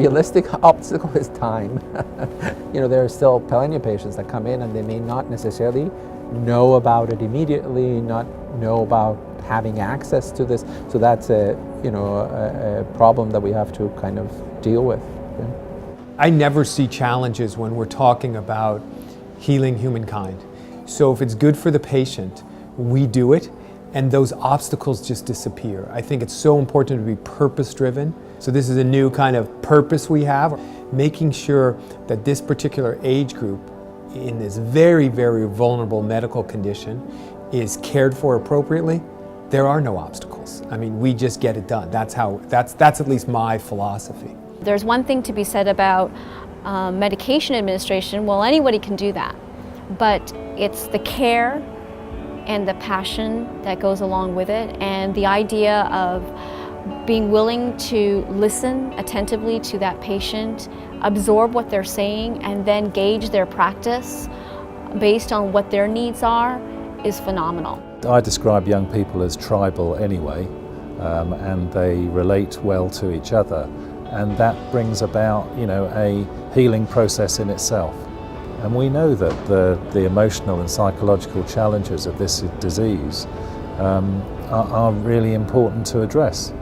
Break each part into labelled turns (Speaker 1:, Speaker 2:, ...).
Speaker 1: realistic obstacle is time. There are still plenty of patients that come in and they may not necessarily know about it immediately, not know about having access to this. So that's a problem that we have to kind of deal with. Yeah.
Speaker 2: I never see challenges when we're talking about healing humankind. So if it's good for the patient, we do it, and those obstacles just disappear. I think it's so important to be purpose-driven. So this is a new kind of purpose we have, making sure that this particular age group in this very, very vulnerable medical condition is cared for appropriately. There are no obstacles. I mean, we just get it done. That's at least my philosophy.
Speaker 3: There's one thing to be said about medication administration. Well, anybody can do that, but it's the care and the passion that goes along with it, and the idea of being willing to listen attentively to that patient, absorb what they're saying, and then gauge their practice based on what their needs are is phenomenal.
Speaker 4: I describe young people as tribal anyway, and they relate well to each other, and that brings about, a healing process in itself. And we know that the emotional and psychological challenges of this disease are really important to address.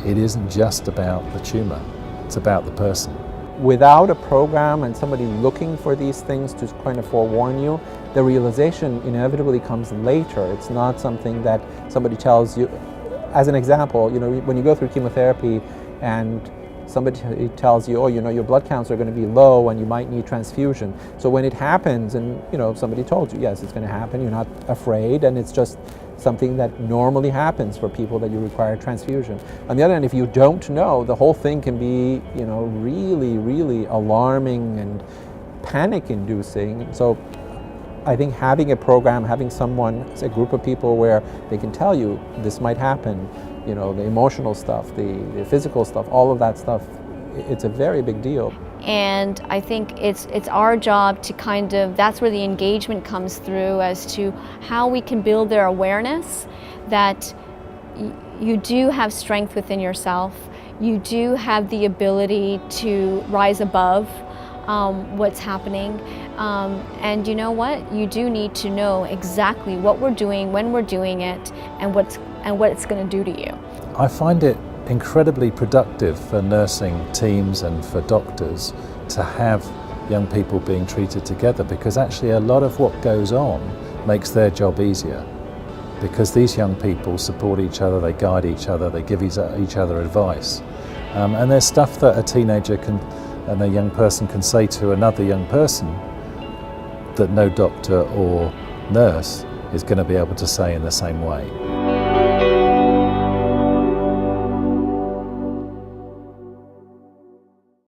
Speaker 4: It isn't just about the tumour, it's about the person.
Speaker 1: Without a program and somebody looking for these things to kind of forewarn you, the realization inevitably comes later. It's not something that somebody tells you. As an example, when you go through chemotherapy and somebody tells you, your blood counts are going to be low and you might need transfusion. So when it happens and, somebody told you, yes, it's going to happen, you're not afraid, and it's just something that normally happens for people that you require transfusion. On the other hand, if you don't know, the whole thing can be, really, really alarming and panic-inducing. So I think having a program, having someone, a group of people where they can tell you this might happen, the emotional stuff, the physical stuff, all of that stuff, it's a very big deal.
Speaker 3: And I think it's our job to that's where the engagement comes through, as to how we can build their awareness that you do have strength within yourself, you do have the ability to rise above what's happening, and you know what? You do need to know exactly what we're doing, when we're doing it, and what it's going to do to you.
Speaker 4: I find it incredibly productive for nursing teams and for doctors to have young people being treated together, because actually a lot of what goes on makes their job easier, because these young people support each other, they guide each other, they give each other advice, and there's stuff that a teenager and a young person can say to another young person that no doctor or nurse is going to be able to say in the same way.